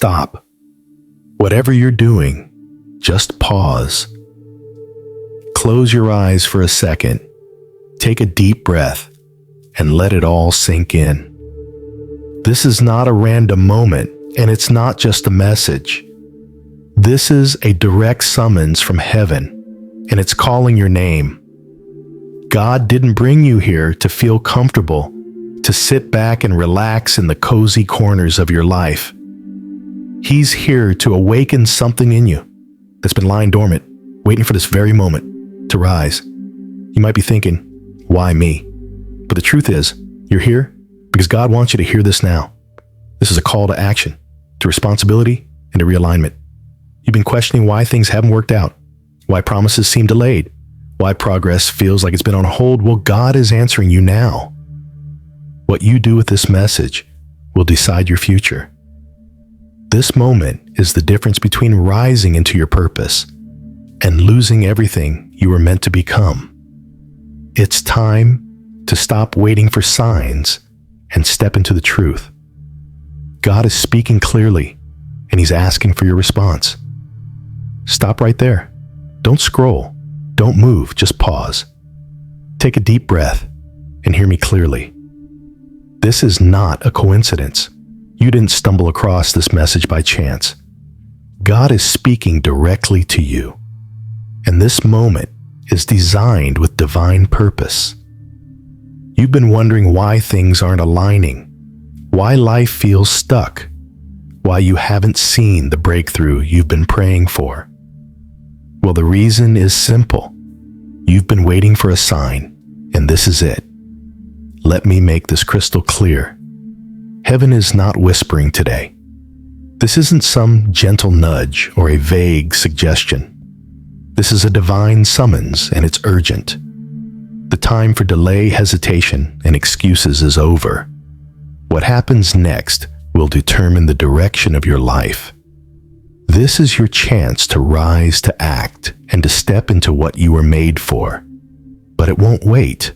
stop. Whatever you're doing, just pause. Close your eyes for a second. Take a deep breath and let it all sink in. This is not a random moment, and it's not just a message. This is a direct summons from heaven, and it's calling your name. God didn't bring you here to feel comfortable, to sit back and relax in the cozy corners of your life. He's here to awaken something in you that's been lying dormant, waiting for this very moment to rise. You might be thinking, why me? But the truth is, you're here because God wants you to hear this now. This is a call to action, to responsibility, and to realignment. You've been questioning why things haven't worked out, why promises seem delayed, why progress feels like it's been on hold. Well, God is answering you now. What you do with this message will decide your future. This moment is the difference between rising into your purpose and losing everything you were meant to become. It's time to stop waiting for signs and step into the truth. God is speaking clearly, and He's asking for your response. Stop right there. Don't scroll. Don't move. Just pause. Take a deep breath and hear me clearly. This is not a coincidence. You didn't stumble across this message by chance. God is speaking directly to you, and this moment is designed with divine purpose. You've been wondering why things aren't aligning, why life feels stuck, why you haven't seen the breakthrough you've been praying for. Well, the reason is simple. You've been waiting for a sign, and this is it. Let me make this crystal clear. Heaven is not whispering today. This isn't some gentle nudge or a vague suggestion. This is a divine summons, and it's urgent. The time for delay, hesitation, and excuses is over. What happens next will determine the direction of your life. This is your chance to rise, to act, and to step into what you were made for. But it won't wait.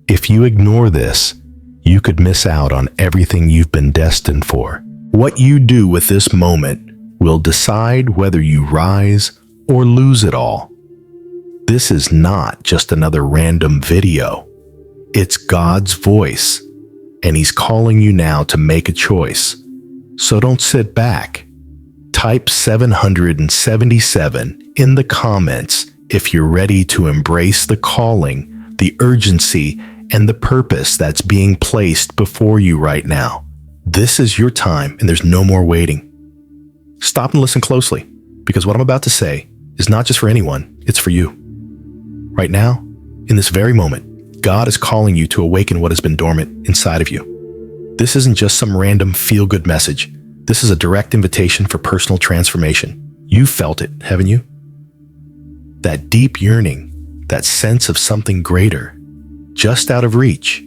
If you ignore this, you could miss out on everything you've been destined for. What you do with this moment will decide whether you rise or lose it all. This is not just another random video. It's God's voice, and He's calling you now to make a choice. So don't sit back. Type 777 in the comments if you're ready to embrace the calling, the urgency, and the purpose that's being placed before you right now. This is your time, and there's no more waiting. Stop and listen closely, because what I'm about to say is not just for anyone, it's for you. Right now, in this very moment, God is calling you to awaken what has been dormant inside of you. This isn't just some random feel-good message. This is a direct invitation for personal transformation. You've felt it, haven't you? That deep yearning, that sense of something greater, just out of reach,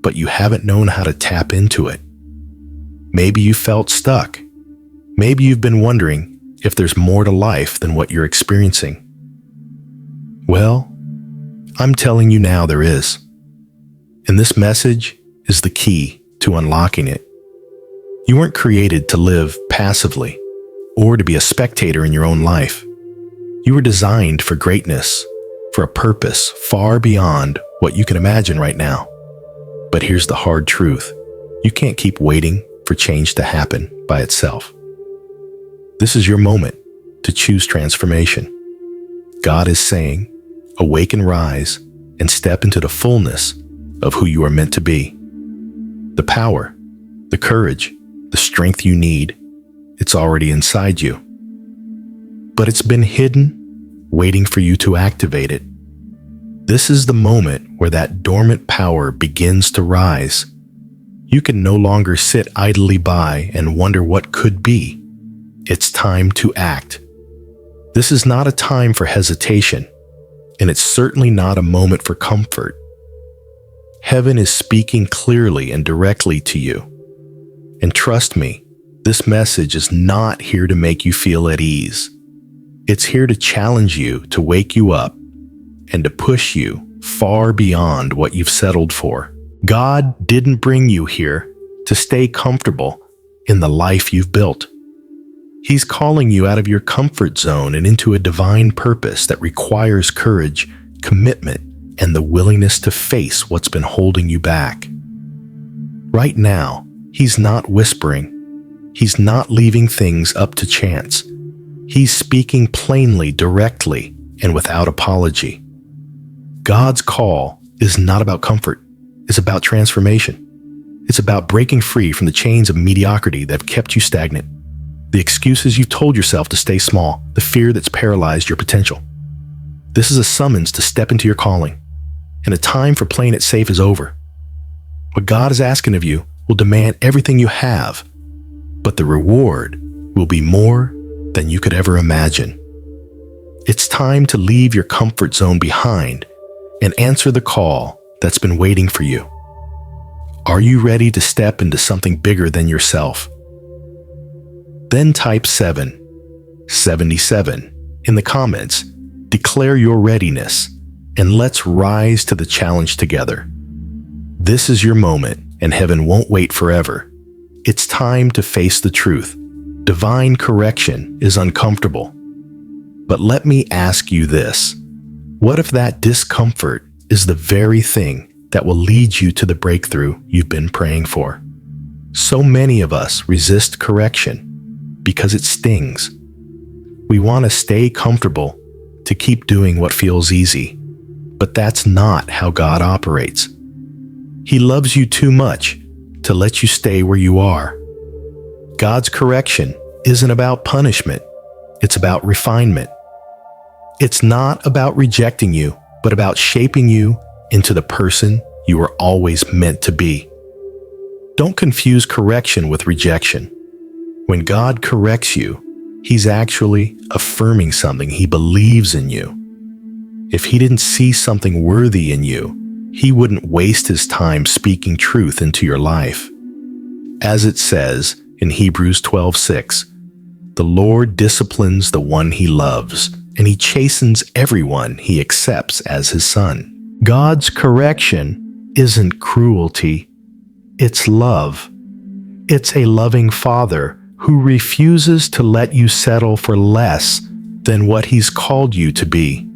but you haven't known how to tap into it. Maybe you felt stuck. Maybe you've been wondering if there's more to life than what you're experiencing. Well, I'm telling you now there is. And this message is the key to unlocking it. You weren't created to live passively or to be a spectator in your own life. You were designed for greatness, for a purpose far beyond what you can imagine right now. But here's the hard truth. You can't keep waiting for change to happen by itself. This is your moment to choose transformation. God is saying, awaken, rise, and step into the fullness of who you are meant to be. The power, the courage, the strength you need, it's already inside you. But it's been hidden, waiting for you to activate it. This is the moment where that dormant power begins to rise. You can no longer sit idly by and wonder what could be. It's time to act. This is not a time for hesitation, and it's certainly not a moment for comfort. Heaven is speaking clearly and directly to you. And trust me, this message is not here to make you feel at ease. It's here to challenge you, to wake you up, and to push you far beyond what you've settled for. God didn't bring you here to stay comfortable in the life you've built. He's calling you out of your comfort zone and into a divine purpose that requires courage, commitment, and the willingness to face what's been holding you back. Right now, He's not whispering. He's not leaving things up to chance. He's speaking plainly, directly, and without apology. God's call is not about comfort. It's about transformation. It's about breaking free from the chains of mediocrity that have kept you stagnant, the excuses you've told yourself to stay small, the fear that's paralyzed your potential. This is a summons to step into your calling, and the time for playing it safe is over. What God is asking of you will demand everything you have, but the reward will be more than you could ever imagine. It's time to leave your comfort zone behind and answer the call that's been waiting for you. Are you ready to step into something bigger than yourself? Then type 777 in the comments. Declare your readiness, and let's rise to the challenge together. This is your moment, and heaven won't wait forever. It's time to face the truth. Divine correction is uncomfortable. But let me ask you this. What if that discomfort is the very thing that will lead you to the breakthrough you've been praying for? So many of us resist correction because it stings. We want to stay comfortable to keep doing what feels easy, but that's not how God operates. He loves you too much to let you stay where you are. God's correction isn't about punishment, it's about refinement. It's not about rejecting you, but about shaping you into the person you were always meant to be. Don't confuse correction with rejection. When God corrects you, He's actually affirming something. He believes in you. If He didn't see something worthy in you, He wouldn't waste His time speaking truth into your life. As it says in Hebrews 12:6, the Lord disciplines the one He loves, and He chastens everyone He accepts as His son. God's correction isn't cruelty, it's love. It's a loving Father who refuses to let you settle for less than what He's called you to be.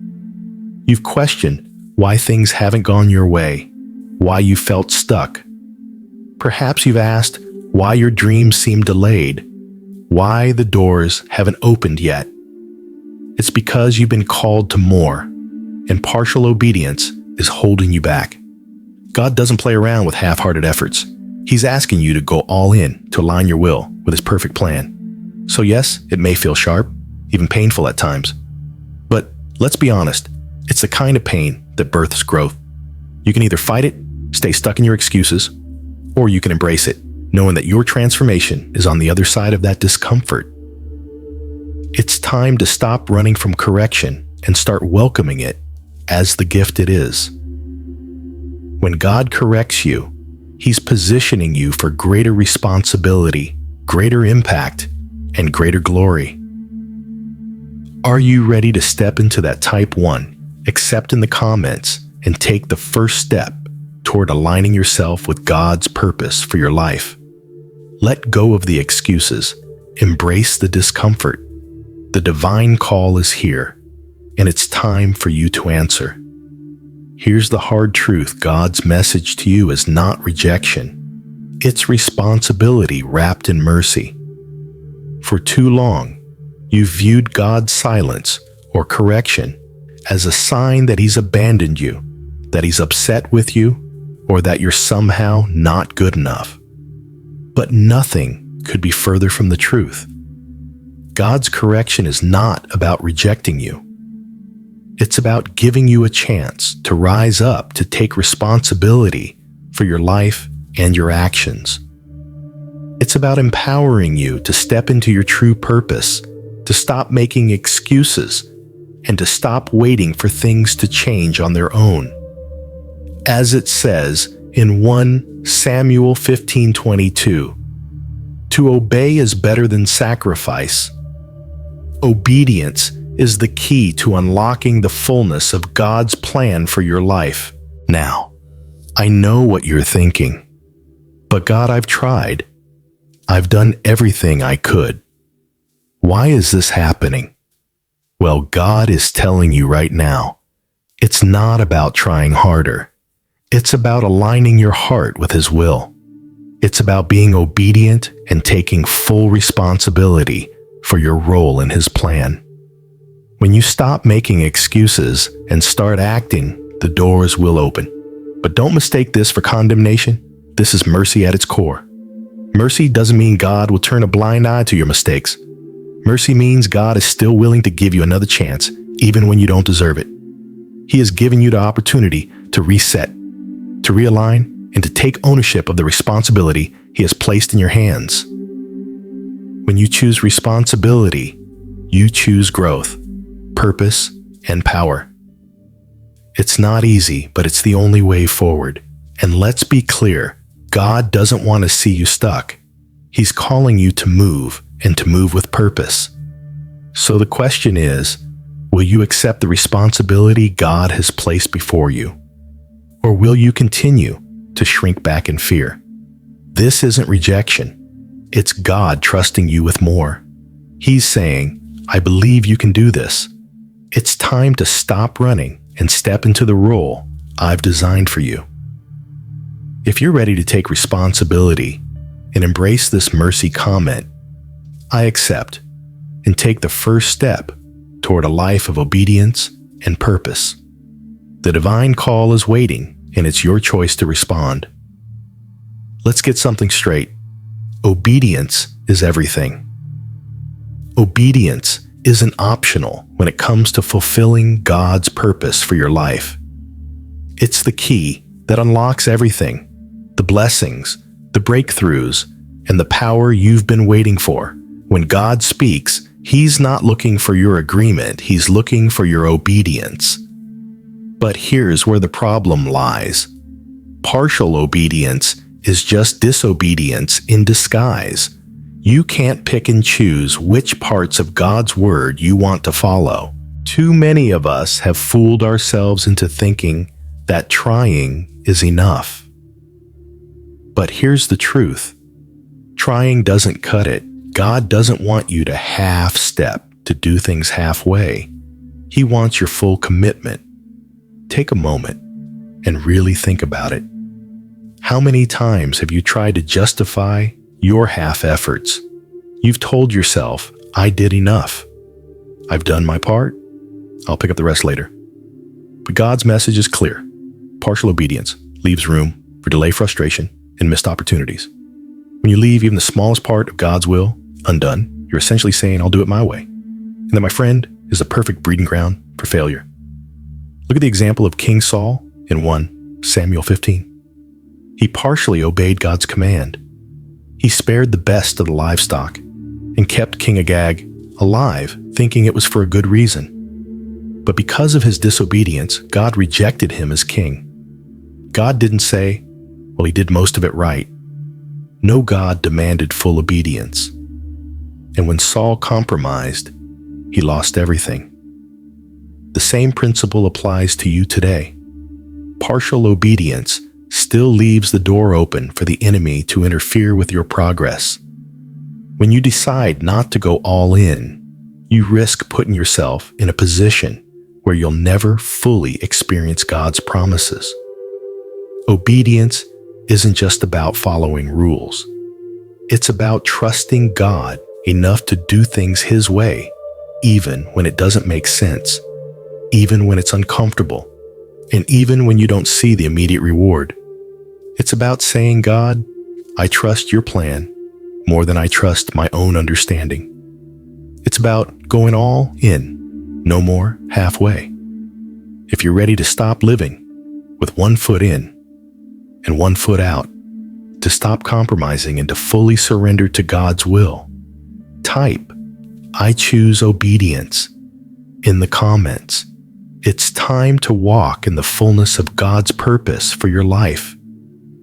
You've questioned why things haven't gone your way, why you felt stuck. Perhaps you've asked why your dreams seem delayed, why the doors haven't opened yet. It's because you've been called to more, and partial obedience is holding you back. God doesn't play around with half-hearted efforts. He's asking you to go all in to align your will with His perfect plan. So yes, it may feel sharp, even painful at times. But let's be honest, it's the kind of pain that births growth. You can either fight it, stay stuck in your excuses, or you can embrace it, knowing that your transformation is on the other side of that discomfort. It's time to stop running from correction and start welcoming it as the gift it is. When God corrects you, He's positioning you for greater responsibility, greater impact, and greater glory. Are you ready to step into that type 1, accept in the comments, and take the first step toward aligning yourself with God's purpose for your life? Let go of the excuses. Embrace the discomfort. The divine call is here, and it's time for you to answer. Here's the hard truth. God's message to you is not rejection. It's responsibility wrapped in mercy. For too long, you've viewed God's silence or correction as a sign that He's abandoned you, that He's upset with you, or that you're somehow not good enough. But nothing could be further from the truth. God's correction is not about rejecting you. It's about giving you a chance to rise up, to take responsibility for your life and your actions. It's about empowering you to step into your true purpose, to stop making excuses, and to stop waiting for things to change on their own. As it says in 1 Samuel 15:22, to obey is better than sacrifice. Obedience is the key to unlocking the fullness of God's plan for your life. Now, I know what you're thinking. But God, I've tried. I've done everything I could. Why is this happening? Well, God is telling you right now, it's not about trying harder. It's about aligning your heart with His will. It's about being obedient and taking full responsibility for your role in His plan. When you stop making excuses and start acting, the doors will open. But don't mistake this for condemnation. This is mercy at its core. Mercy doesn't mean God will turn a blind eye to your mistakes. Mercy means God is still willing to give you another chance, even when you don't deserve it. He has given you the opportunity to reset, to realign, and to take ownership of the responsibility He has placed in your hands. When you choose responsibility, you choose growth, purpose, and power. It's not easy, but it's the only way forward. And let's be clear, God doesn't want to see you stuck. He's calling you to move, and to move with purpose. So the question is, will you accept the responsibility God has placed before you? Or will you continue to shrink back in fear? This isn't rejection. It's God trusting you with more. He's saying, I believe you can do this. It's time to stop running and step into the role I've designed for you. If you're ready to take responsibility and embrace this mercy comment, I accept, and take the first step toward a life of obedience and purpose. The divine call is waiting, and it's your choice to respond. Let's get something straight. Obedience is everything. Obedience isn't optional when it comes to fulfilling God's purpose for your life. It's the key that unlocks everything, the blessings, the breakthroughs, and the power you've been waiting for. When God speaks, He's not looking for your agreement, He's looking for your obedience. But here's where the problem lies. Partial obedience is just disobedience in disguise. You can't pick and choose which parts of God's word you want to follow. Too many of us have fooled ourselves into thinking that trying is enough. But here's the truth. Trying doesn't cut it. God doesn't want you to half-step, to do things halfway. He wants your full commitment. Take a moment and really think about it. How many times have you tried to justify your half efforts? You've told yourself, I did enough. I've done my part. I'll pick up the rest later. But God's message is clear. Partial obedience leaves room for delay, frustration, and missed opportunities. When you leave even the smallest part of God's will undone, you're essentially saying, I'll do it my way. And that, my friend, is the perfect breeding ground for failure. Look at the example of King Saul in 1 Samuel 15. He partially obeyed God's command. He spared the best of the livestock and kept King Agag alive, thinking it was for a good reason. But because of his disobedience, God rejected him as king. God didn't say, well, he did most of it right. No, God demanded full obedience. And when Saul compromised, he lost everything. The same principle applies to you today. Partial obedience still leaves the door open for the enemy to interfere with your progress. When you decide not to go all in, you risk putting yourself in a position where you'll never fully experience God's promises. Obedience isn't just about following rules. It's about trusting God enough to do things His way, even when it doesn't make sense, even when it's uncomfortable, and even when you don't see the immediate reward. It's about saying, God, I trust your plan more than I trust my own understanding. It's about going all in, no more halfway. If you're ready to stop living with one foot in and one foot out, to stop compromising and to fully surrender to God's will, type, I choose obedience in the comments. It's time to walk in the fullness of God's purpose for your life,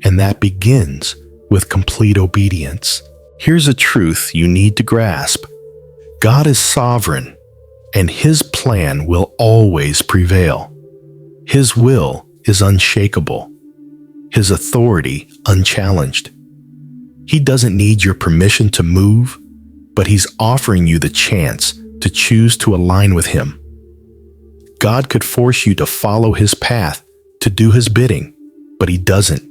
and that begins with complete obedience. Here's a truth you need to grasp. God is sovereign, and His plan will always prevail. His will is unshakable. His authority unchallenged. He doesn't need your permission to move. but He's offering you the chance to choose to align with Him. God could force you to follow His path, to do His bidding, but He doesn't.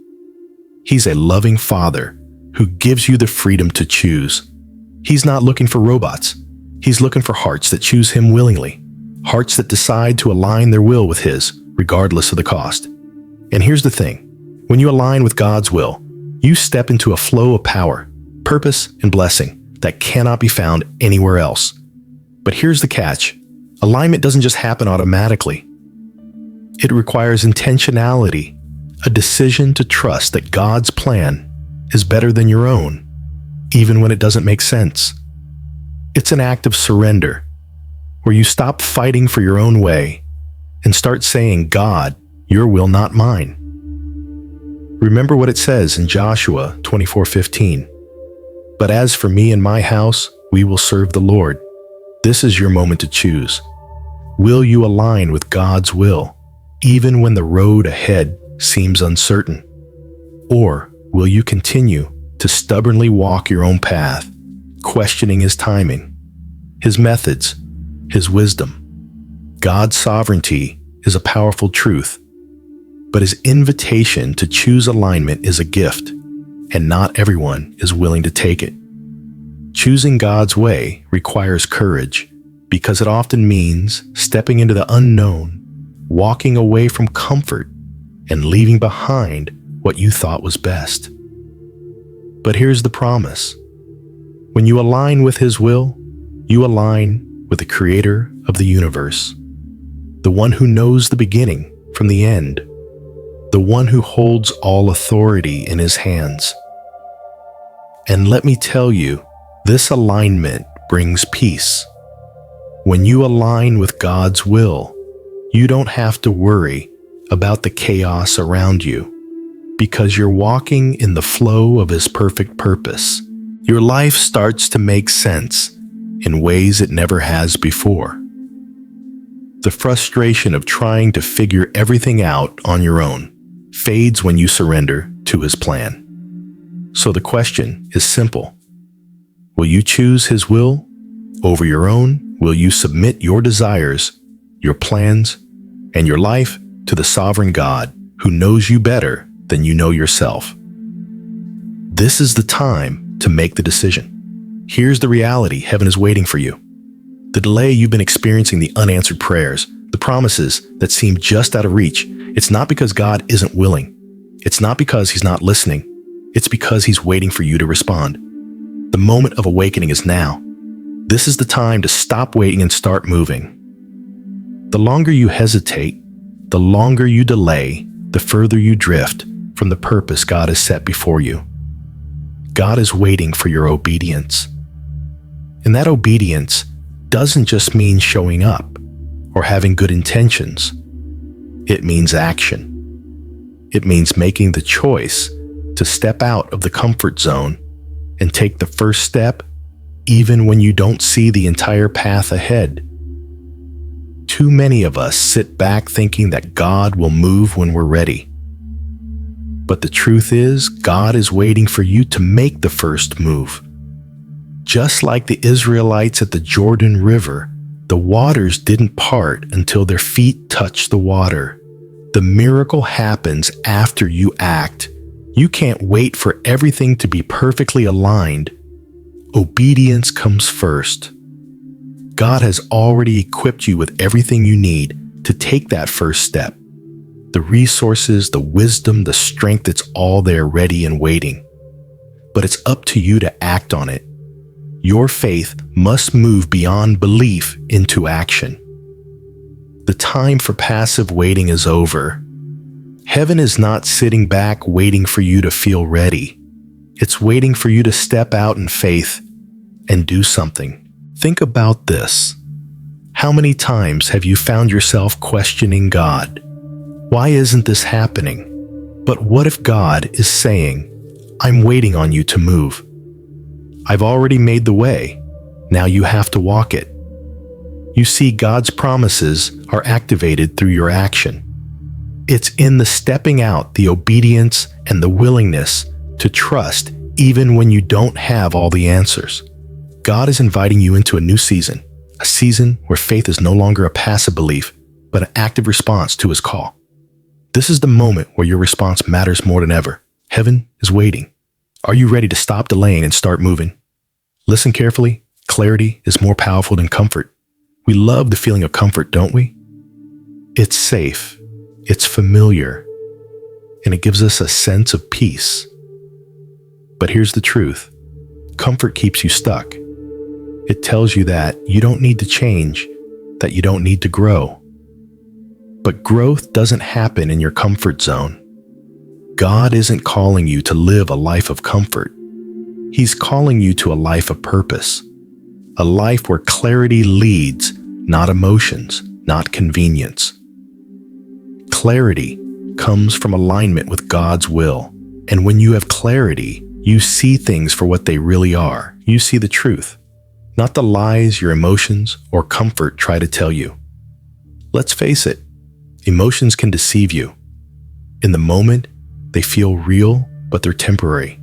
He's a loving Father who gives you the freedom to choose. He's not looking for robots. He's looking for hearts that choose Him willingly, hearts that decide to align their will with His, regardless of the cost. And here's the thing. When you align with God's will, you step into a flow of power, purpose, and blessing that cannot be found anywhere else. But here's the catch. Alignment doesn't just happen automatically. It requires intentionality, a decision to trust that God's plan is better than your own, even when it doesn't make sense. It's an act of surrender, where you stop fighting for your own way and start saying, God, your will, not mine. Remember what it says in Joshua 24:15. But as for me and my house, we will serve the Lord. This is your moment to choose. Will you align with God's will, even when the road ahead seems uncertain? Or will you continue to stubbornly walk your own path, questioning His timing, His methods, His wisdom? God's sovereignty is a powerful truth, but His invitation to choose alignment is a gift, and not everyone is willing to take it. Choosing God's way requires courage, because it often means stepping into the unknown, walking away from comfort, and leaving behind what you thought was best. But here's the promise. When you align with His will, you align with the Creator of the universe, the one who knows the beginning from the end, the one who holds all authority in His hands. And let me tell you, this alignment brings peace. When you align with God's will, you don't have to worry about the chaos around you, because you're walking in the flow of His perfect purpose. Your life starts to make sense in ways it never has before. The frustration of trying to figure everything out on your own fades when you surrender to His plan. So the question is simple. Will you choose His will over your own? Will you submit your desires, your plans, and your life to the sovereign God who knows you better than you know yourself? This is the time to make the decision. Here's the reality heaven is waiting for you. The delay you've been experiencing, the unanswered prayers, the promises that seem just out of reach, it's not because God isn't willing. It's not because He's not listening. It's because He's waiting for you to respond. The moment of awakening is now. This is the time to stop waiting and start moving. The longer you hesitate, the longer you delay, the further you drift from the purpose God has set before you. God is waiting for your obedience. And that obedience doesn't just mean showing up or having good intentions. It means action. It means making the choice to step out of the comfort zone and take the first step even when you don't see the entire path ahead. Too many of us sit back thinking that God will move when we're ready. But the truth is, God is waiting for you to make the first move. Just like the Israelites at the Jordan River, the waters didn't part until their feet touched the water. The miracle happens after you act. You can't wait for everything to be perfectly aligned. Obedience comes first. God has already equipped you with everything you need to take that first step. The resources, the wisdom, the strength, it's all there ready and waiting. But it's up to you to act on it. Your faith must move beyond belief into action. The time for passive waiting is over. Heaven is not sitting back waiting for you to feel ready. It's waiting for you to step out in faith and do something. Think about this. How many times have you found yourself questioning God? Why isn't this happening? But what if God is saying, I'm waiting on you to move. I've already made the way. Now you have to walk it. You see, God's promises are activated through your action. It's in the stepping out, the obedience, and the willingness to trust even when you don't have all the answers. God is inviting you into a new season, a season where faith is no longer a passive belief, but an active response to his call. This is the moment where your response matters more than ever. Heaven is waiting. Are you ready to stop delaying and start moving? Listen carefully. Clarity is more powerful than comfort. We love the feeling of comfort, don't we? It's safe, it's familiar, and it gives us a sense of peace. But here's the truth. Comfort keeps you stuck. It tells you that you don't need to change, that you don't need to grow. But growth doesn't happen in your comfort zone. God isn't calling you to live a life of comfort. He's calling you to a life of purpose, a life where clarity leads, not emotions, not convenience. Clarity comes from alignment with God's will, and when you have clarity, you see things for what they really are. You see the truth, not the lies your emotions or comfort try to tell you. Let's face it, emotions can deceive you. In the moment, they feel real, but they're temporary.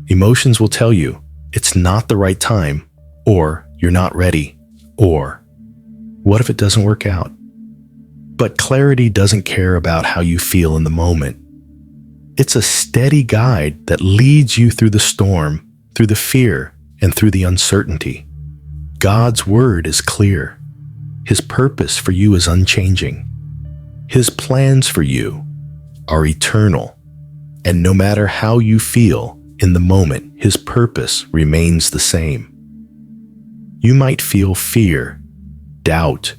Emotions will tell you it's not the right time, or you're not ready, or what if it doesn't work out? But clarity doesn't care about how you feel in the moment. It's a steady guide that leads you through the storm, through the fear, and through the uncertainty. God's word is clear. His purpose for you is unchanging. His plans for you are eternal. And no matter how you feel in the moment, his purpose remains the same. You might feel fear, doubt,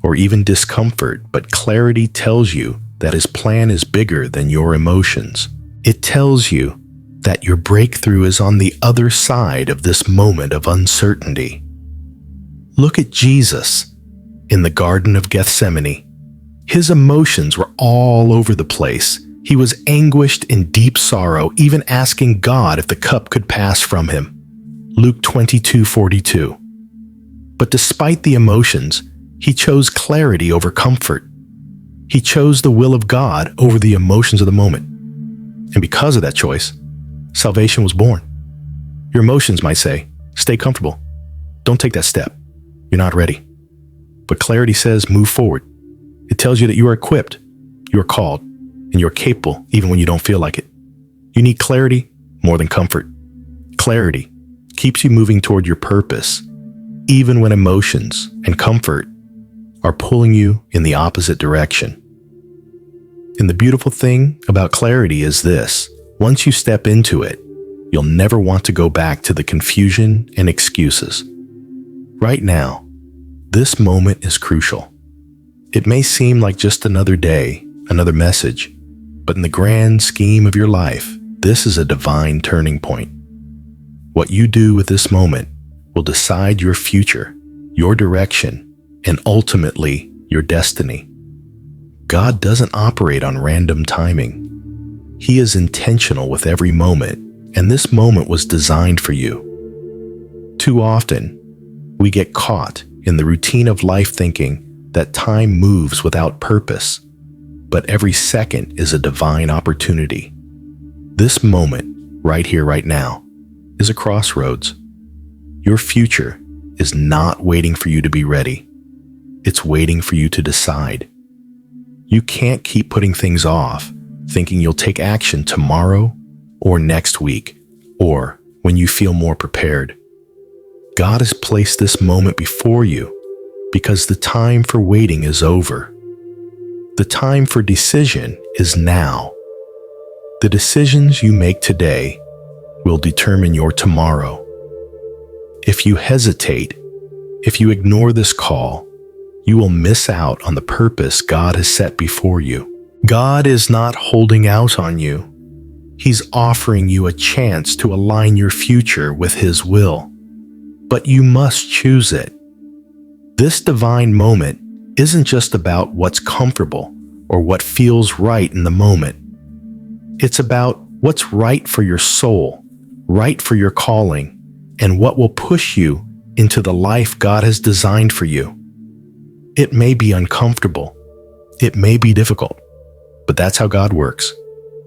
or even discomfort, but clarity tells you that his plan is bigger than your emotions. It tells you that your breakthrough is on the other side of this moment of uncertainty. Look at Jesus in the Garden of Gethsemane. His emotions were all over the place. He was anguished in deep sorrow, even asking God if the cup could pass from him. Luke 22:42. But despite the emotions, he chose clarity over comfort. He chose the will of God over the emotions of the moment. And because of that choice, salvation was born. Your emotions might say, stay comfortable. Don't take that step. You're not ready. But clarity says, move forward. It tells you that you are equipped, you are called, and you're capable even when you don't feel like it. You need clarity more than comfort. Clarity keeps you moving toward your purpose, even when emotions and comfort are pulling you in the opposite direction. And the beautiful thing about clarity is this: once you step into it, you'll never want to go back to the confusion and excuses. Right now, this moment is crucial. It may seem like just another day, another message, but in the grand scheme of your life, this is a divine turning point. What you do with this moment will decide your future, your direction, and ultimately your destiny. God doesn't operate on random timing. He is intentional with every moment, and this moment was designed for you. Too often, we get caught in the routine of life thinking that time moves without purpose, but every second is a divine opportunity. This moment, right here, right now, is a crossroads. Your future is not waiting for you to be ready. It's waiting for you to decide. You can't keep putting things off, thinking you'll take action tomorrow or next week, or when you feel more prepared. God has placed this moment before you because the time for waiting is over. The time for decision is now. The decisions you make today will determine your tomorrow. If you hesitate, if you ignore this call, you will miss out on the purpose God has set before you. God is not holding out on you. He's offering you a chance to align your future with His will. But you must choose it. This divine moment isn't just about what's comfortable or what feels right in the moment. It's about what's right for your soul, right for your calling, and what will push you into the life God has designed for you. It may be uncomfortable. It may be difficult, but that's how God works.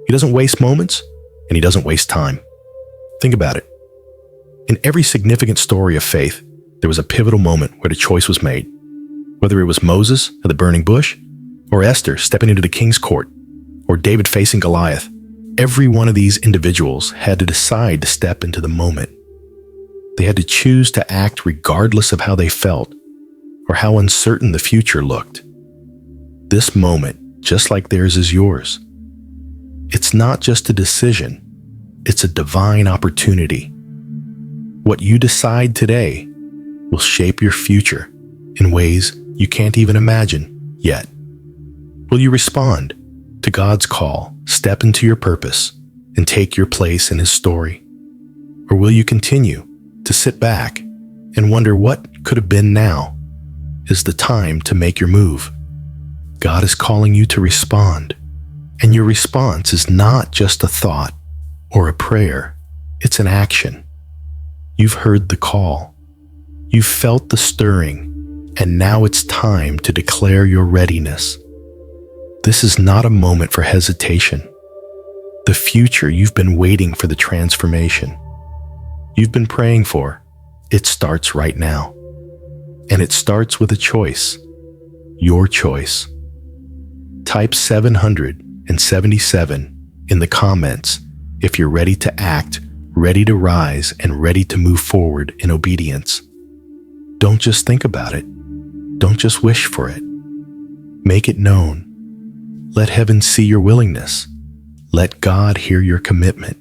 He doesn't waste moments, and He doesn't waste time. Think about it. In every significant story of faith, there was a pivotal moment where the choice was made. Whether it was Moses at the burning bush, or Esther stepping into the king's court, or David facing Goliath, every one of these individuals had to decide to step into the moment. They had to choose to act regardless of how they felt or how uncertain the future looked. This moment, just like theirs, is yours. It's not just a decision, it's a divine opportunity. What you decide today will shape your future in ways you can't even imagine yet. Will you respond to God's call, step into your purpose, and take your place in His story? Or will you continue to sit back and wonder what could have been? Now is the time to make your move. God is calling you to respond, and your response is not just a thought or a prayer, it's an action. You've heard the call, you've felt the stirring, and now it's time to declare your readiness. This is not a moment for hesitation. The future you've been waiting for, the transformation you've been praying for, it starts right now. And it starts with a choice, your choice. Type 777 in the comments if you're ready to act, ready to rise, and ready to move forward in obedience. Don't just think about it. Don't just wish for it. Make it known. Let heaven see your willingness. Let God hear your commitment.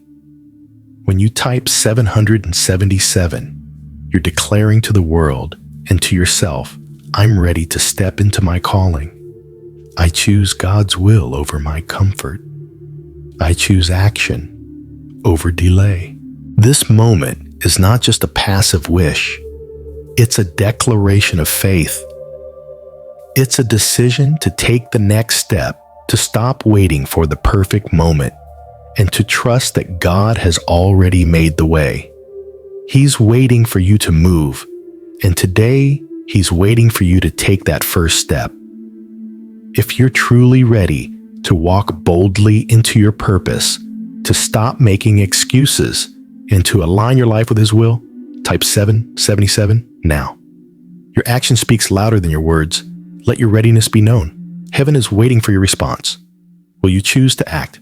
When you type 777, you're declaring to the world and to yourself, I'm ready to step into my calling. I choose God's will over my comfort. I choose action over delay. This moment is not just a passive wish. It's a declaration of faith. It's a decision to take the next step, to stop waiting for the perfect moment, and to trust that God has already made the way. He's waiting for you to move, and today He's waiting for you to take that first step. If you're truly ready to walk boldly into your purpose, to stop making excuses, and to align your life with His will, type 777 now. Your action speaks louder than your words. Let your readiness be known. Heaven is waiting for your response. Will you choose to act?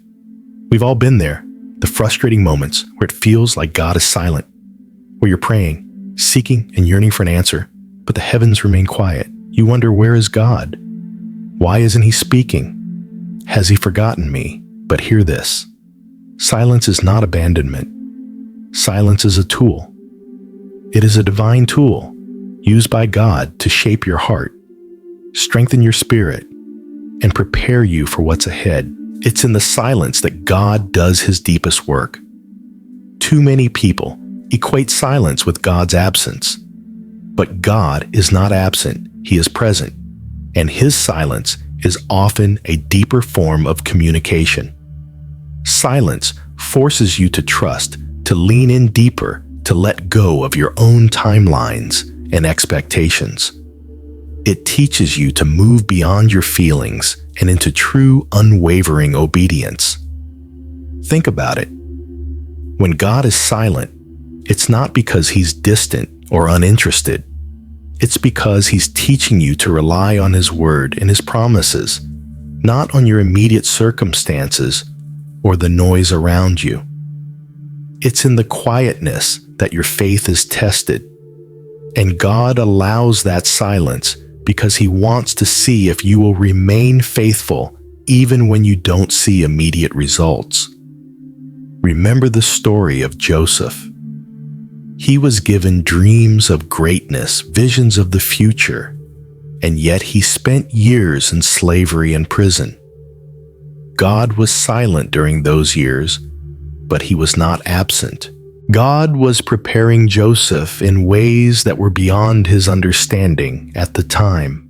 We've all been there, the frustrating moments where it feels like God is silent, where you're praying, seeking, and yearning for an answer, but the heavens remain quiet. You wonder, where is God? Why isn't He speaking? Has He forgotten me? But hear this. Silence is not abandonment. Silence is a tool. It is a divine tool used by God to shape your heart, strengthen your spirit, and prepare you for what's ahead. It's in the silence that God does His deepest work. Too many people equate silence with God's absence. But God is not absent, He is present, and His silence is often a deeper form of communication. Silence forces you to trust, to lean in deeper, to let go of your own timelines and expectations. It teaches you to move beyond your feelings and into true, unwavering obedience. Think about it. When God is silent, it's not because He's distant or uninterested. It's because He's teaching you to rely on His word and His promises, not on your immediate circumstances or the noise around you. It's in the quietness that your faith is tested, and God allows that silence because He wants to see if you will remain faithful even when you don't see immediate results. Remember the story of Joseph. He was given dreams of greatness, visions of the future, and yet he spent years in slavery and prison. God was silent during those years, but He was not absent. God was preparing Joseph in ways that were beyond his understanding at the time.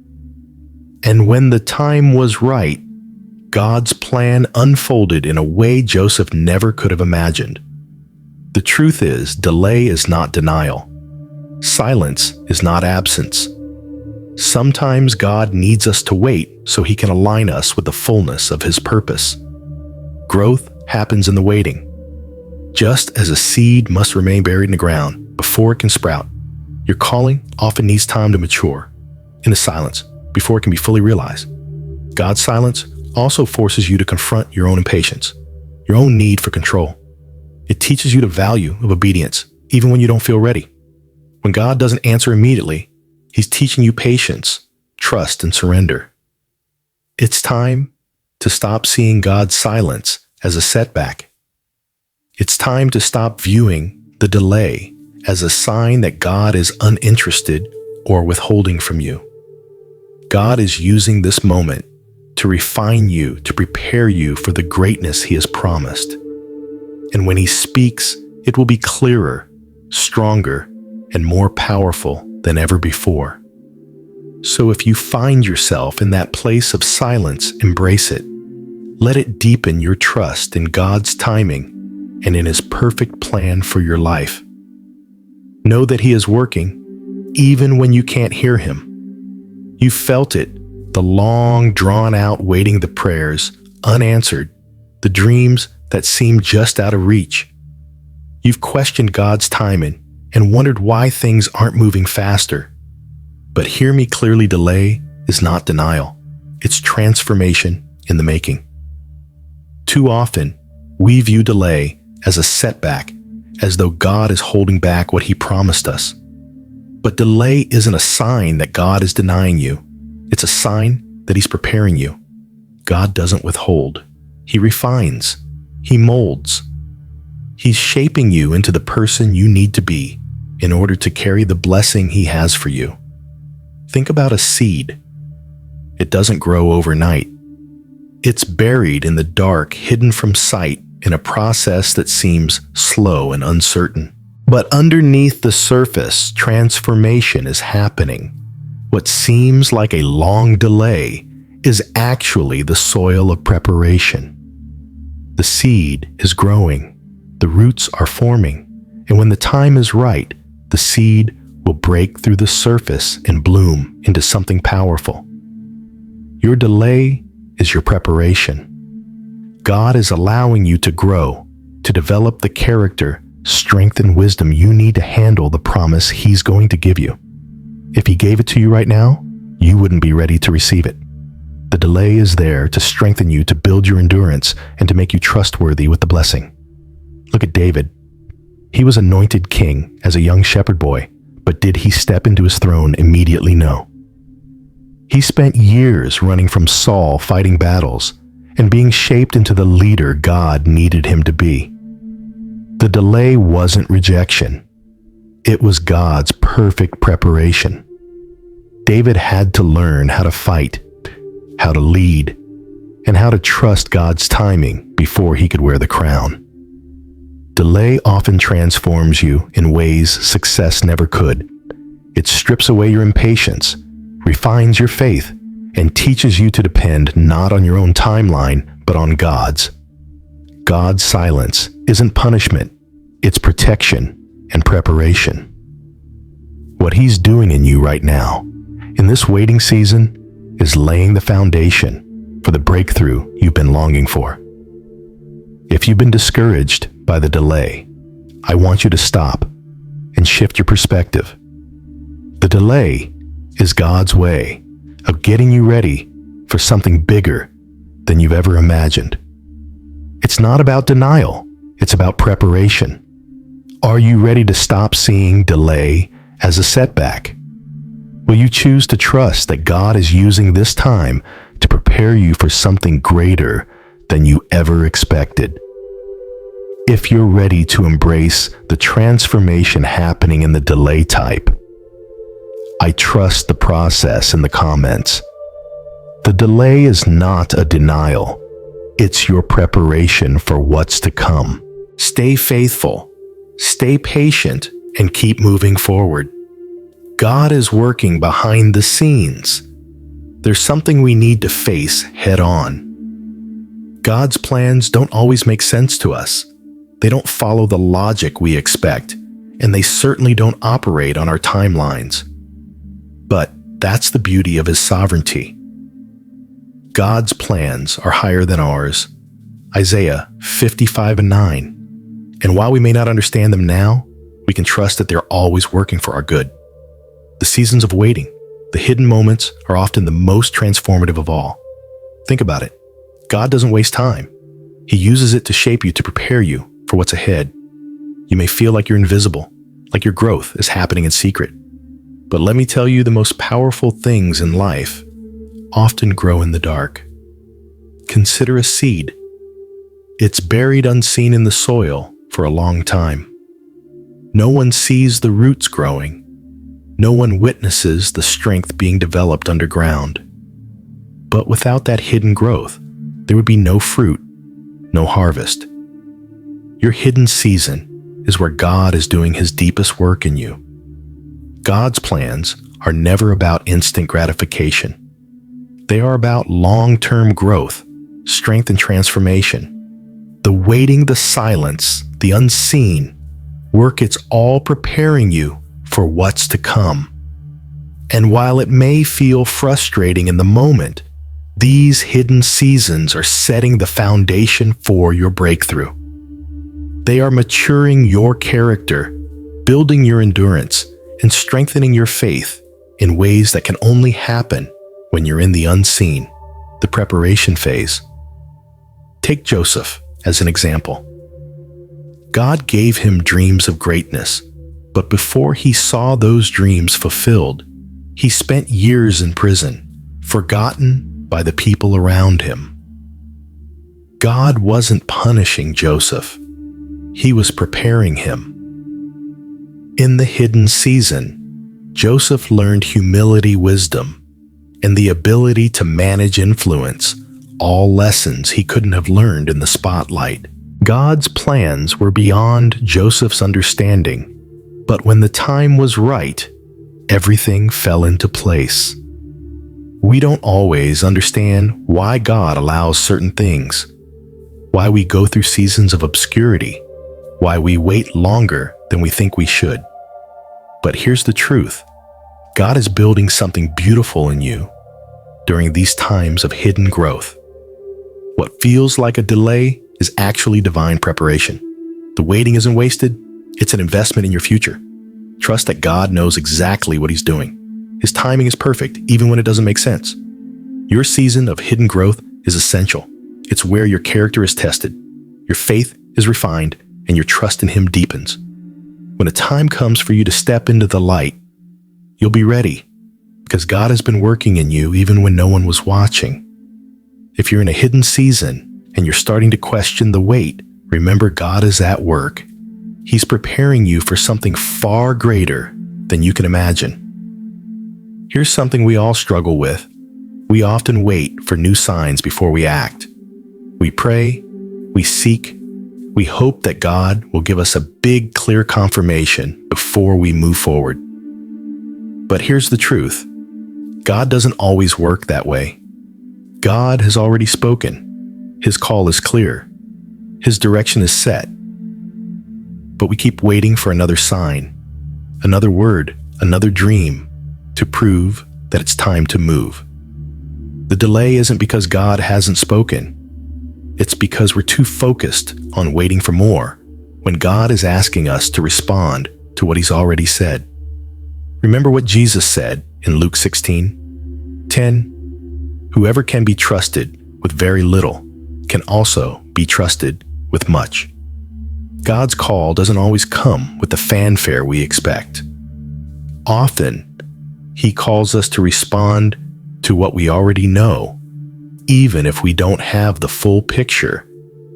And when the time was right, God's plan unfolded in a way Joseph never could have imagined. The truth is, delay is not denial. Silence is not absence. Sometimes God needs us to wait so He can align us with the fullness of His purpose. Growth happens in the waiting. Just as a seed must remain buried in the ground, before it can sprout. Your calling often needs time to mature in the silence before it can be fully realized. God's silence also forces you to confront your own impatience, your own need for control. It teaches you the value of obedience, even when you don't feel ready. When God doesn't answer immediately, He's teaching you patience, trust, and surrender. It's time to stop seeing God's silence as a setback. It's time to stop viewing the delay as a sign that God is uninterested or withholding from you. God is using this moment to refine you, to prepare you for the greatness He has promised. And when He speaks, it will be clearer, stronger, and more powerful than ever before. So if you find yourself in that place of silence, embrace it. Let it deepen your trust in God's timing and in His perfect plan for your life. Know that He is working, even when you can't hear Him. You felt it, the long, drawn-out waiting, the prayers unanswered, the dreams that seemed just out of reach. You've questioned God's timing and wondered why things aren't moving faster. But hear me clearly, delay is not denial. It's transformation in the making. Too often, we view delay as a setback, as though God is holding back what He promised us. But delay isn't a sign that God is denying you. It's a sign that He's preparing you. God doesn't withhold. He refines. He molds. He's shaping you into the person you need to be in order to carry the blessing He has for you. Think about a seed. It doesn't grow overnight. It's buried in the dark, hidden from sight, in a process that seems slow and uncertain. But underneath the surface, transformation is happening. What seems like a long delay is actually the soil of preparation. The seed is growing, the roots are forming, and when the time is right, the seed will break through the surface and bloom into something powerful. Your delay is your preparation. God is allowing you to grow, to develop the character, strength, and wisdom you need to handle the promise He's going to give you. If He gave it to you right now, you wouldn't be ready to receive it. The delay is there to strengthen you, to build your endurance, and to make you trustworthy with the blessing. Look at David. He was anointed king as a young shepherd boy, but did he step into his throne immediately? No. He spent years running from Saul, fighting battles, and being shaped into the leader God needed him to be. The delay wasn't rejection. It was God's perfect preparation. David had to learn how to fight, how to lead, and how to trust God's timing before he could wear the crown. Delay often transforms you in ways success never could. It strips away your impatience, refines your faith, and teaches you to depend not on your own timeline, but on God's. God's silence isn't punishment, it's protection and preparation. What He's doing in you right now, in this waiting season, is laying the foundation for the breakthrough you've been longing for. If you've been discouraged by the delay, I want you to stop and shift your perspective. The delay is God's way of getting you ready for something bigger than you've ever imagined. It's not about denial, it's about preparation. Are you ready to stop seeing delay as a setback? Will you choose to trust that God is using this time to prepare you for something greater than you ever expected? If you're ready to embrace the transformation happening in the delay type, I trust the process in the comments. The delay is not a denial. It's your preparation for what's to come. Stay faithful, stay patient, and keep moving forward. God is working behind the scenes. There's something we need to face head on. God's plans don't always make sense to us. They don't follow the logic we expect, and they certainly don't operate on our timelines. But that's the beauty of His sovereignty. God's plans are higher than ours. Isaiah 55:9. And while we may not understand them now, we can trust that they're always working for our good. The seasons of waiting, the hidden moments, are often the most transformative of all. Think about it. God doesn't waste time. He uses it to shape you, to prepare you for what's ahead. You may feel like you're invisible, like your growth is happening in secret. But let me tell you, the most powerful things in life often grow in the dark. Consider a seed. It's buried unseen in the soil for a long time. No one sees the roots growing. No one witnesses the strength being developed underground. But without that hidden growth, there would be no fruit, no harvest. Your hidden season is where God is doing His deepest work in you. God's plans are never about instant gratification. They are about long-term growth, strength, and transformation. The waiting, the silence, the unseen work, it's all preparing you for what's to come. And while it may feel frustrating in the moment, these hidden seasons are setting the foundation for your breakthrough. They are maturing your character, building your endurance, and strengthening your faith in ways that can only happen when you're in the unseen, the preparation phase. Take Joseph as an example. God gave him dreams of greatness, but before he saw those dreams fulfilled, he spent years in prison, forgotten by the people around him. God wasn't punishing Joseph. He was preparing him. In the hidden season, Joseph learned humility, wisdom, and the ability to manage influence, all lessons he couldn't have learned in the spotlight. God's plans were beyond Joseph's understanding, but when the time was right, everything fell into place. We don't always understand why God allows certain things, why we go through seasons of obscurity, why we wait longer than we think we should. But here's the truth. God is building something beautiful in you during these times of hidden growth. What feels like a delay is actually divine preparation. The waiting isn't wasted, it's an investment in your future. Trust that God knows exactly what He's doing. His timing is perfect, even when it doesn't make sense. Your season of hidden growth is essential. It's where your character is tested, your faith is refined, and your trust in Him deepens. When a time comes for you to step into the light, you'll be ready, because God has been working in you even when no one was watching. If you're in a hidden season and you're starting to question the wait, remember God is at work. He's preparing you for something far greater than you can imagine. Here's something we all struggle with. We often wait for new signs before we act. We pray, we seek, we hope that God will give us a big, clear confirmation before we move forward. But here's the truth. God doesn't always work that way. God has already spoken. His call is clear. His direction is set. But we keep waiting for another sign, another word, another dream to prove that it's time to move. The delay isn't because God hasn't spoken. It's because we're too focused on waiting for more when God is asking us to respond to what He's already said. Remember what Jesus said in Luke 16:10. Whoever can be trusted with very little can also be trusted with much. God's call doesn't always come with the fanfare we expect. Often, He calls us to respond to what we already know, even if we don't have the full picture,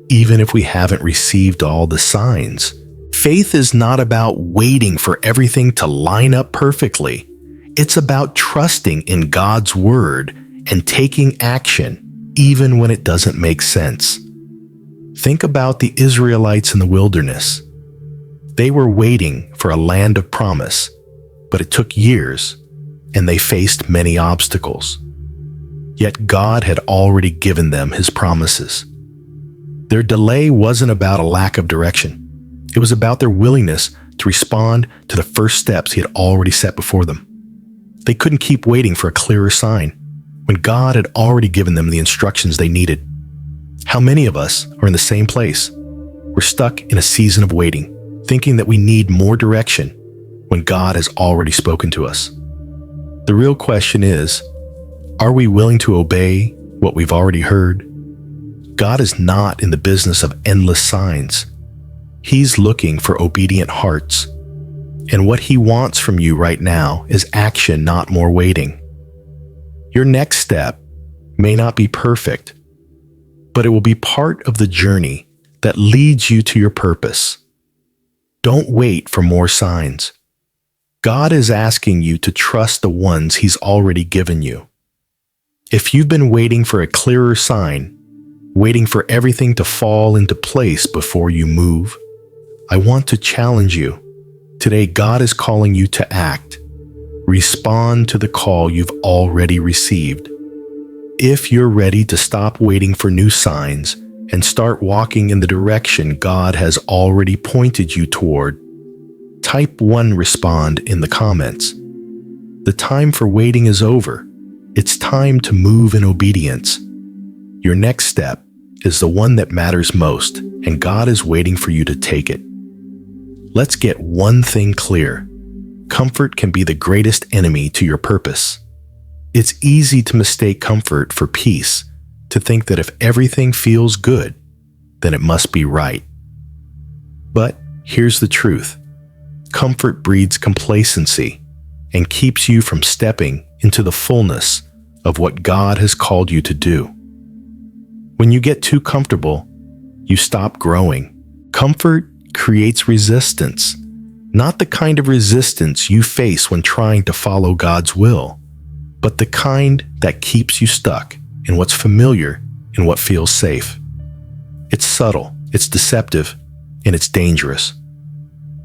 even if we haven't received all the signs. Faith is not about waiting for everything to line up perfectly. It's about trusting in God's word and taking action, even when it doesn't make sense. Think about the Israelites in the wilderness. They were waiting for a land of promise, but it took years, and they faced many obstacles. Yet God had already given them His promises. Their delay wasn't about a lack of direction. It was about their willingness to respond to the first steps He had already set before them. They couldn't keep waiting for a clearer sign when God had already given them the instructions they needed. How many of us are in the same place? We're stuck in a season of waiting, thinking that we need more direction when God has already spoken to us. The real question is, are we willing to obey what we've already heard? God is not in the business of endless signs. He's looking for obedient hearts. And what He wants from you right now is action, not more waiting. Your next step may not be perfect, but it will be part of the journey that leads you to your purpose. Don't wait for more signs. God is asking you to trust the ones He's already given you. If you've been waiting for a clearer sign, waiting for everything to fall into place before you move, I want to challenge you. Today, God is calling you to act. Respond to the call you've already received. If you're ready to stop waiting for new signs and start walking in the direction God has already pointed you toward, type 1 respond in the comments. The time for waiting is over. It's time to move in obedience. Your next step is the one that matters most, and God is waiting for you to take it. Let's get one thing clear. Comfort can be the greatest enemy to your purpose. It's easy to mistake comfort for peace, to think that if everything feels good, then it must be right. But here's the truth. Comfort breeds complacency and keeps you from stepping into the fullness of what God has called you to do. When you get too comfortable, you stop growing. Comfort creates resistance, not the kind of resistance you face when trying to follow God's will, but the kind that keeps you stuck in what's familiar and what feels safe. It's subtle, it's deceptive, and it's dangerous.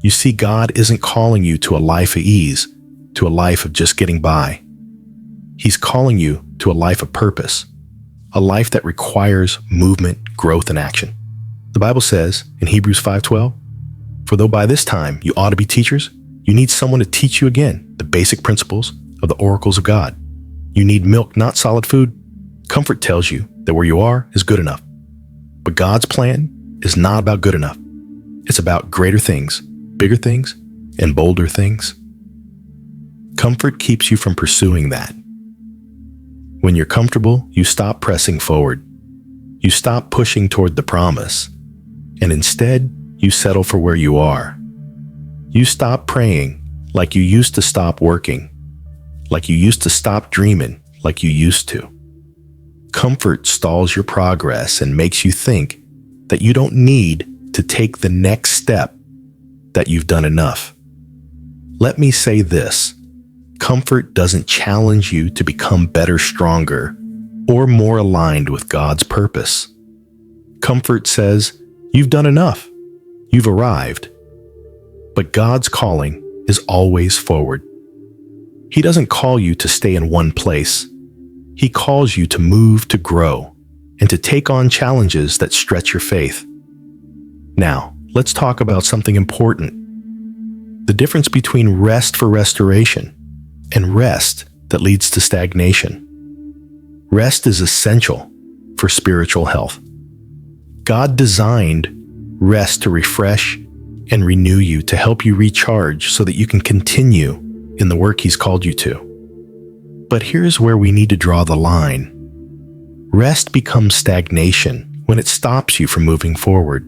You see, God isn't calling you to a life of ease, to a life of just getting by. He's calling you to a life of purpose, a life that requires movement, growth, and action. The Bible says in Hebrews 5:12, "For though by this time you ought to be teachers, you need someone to teach you again the basic principles of the oracles of God. You need milk, not solid food." Comfort tells you that where you are is good enough. But God's plan is not about good enough. It's about greater things, bigger things, and bolder things. Comfort keeps you from pursuing that. When you're comfortable, you stop pressing forward. You stop pushing toward the promise, and instead, you settle for where you are. You stop praying like you used to stop working, like you used to stop dreaming like you used to. Comfort stalls your progress and makes you think that you don't need to take the next step, that you've done enough. Let me say this. Comfort doesn't challenge you to become better, stronger, or more aligned with God's purpose. Comfort says, you've done enough. You've arrived. But God's calling is always forward. He doesn't call you to stay in one place. He calls you to move, to grow, and to take on challenges that stretch your faith. Now, let's talk about something important. The difference between rest for restoration and rest that leads to stagnation. Rest is essential for spiritual health. God designed rest to refresh and renew you, to help you recharge so that you can continue in the work He's called you to. But here's where we need to draw the line. Rest becomes stagnation when it stops you from moving forward.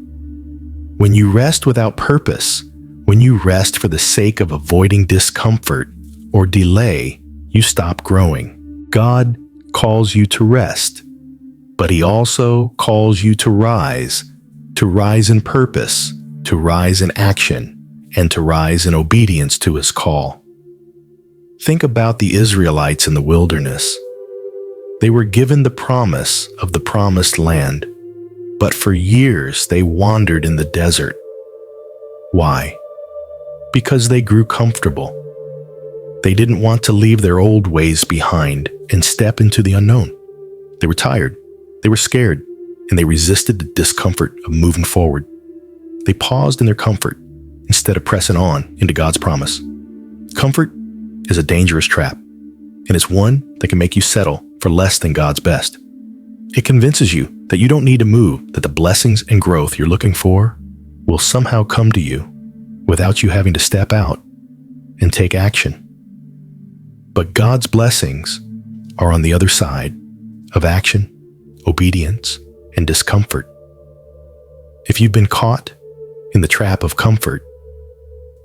When you rest without purpose, when you rest for the sake of avoiding discomfort or delay, you stop growing. God calls you to rest, but He also calls you to rise in purpose, to rise in action, and to rise in obedience to His call. Think about the Israelites in the wilderness. They were given the promise of the promised land, but for years they wandered in the desert. Why? Because they grew comfortable. They didn't want to leave their old ways behind and step into the unknown. They were tired, they were scared, and they resisted the discomfort of moving forward. They paused in their comfort instead of pressing on into God's promise. Comfort is a dangerous trap, and it's one that can make you settle for less than God's best. It convinces you that you don't need to move, that the blessings and growth you're looking for will somehow come to you. without you having to step out and take action. But God's blessings are on the other side of action, obedience, and discomfort. If you've been caught in the trap of comfort,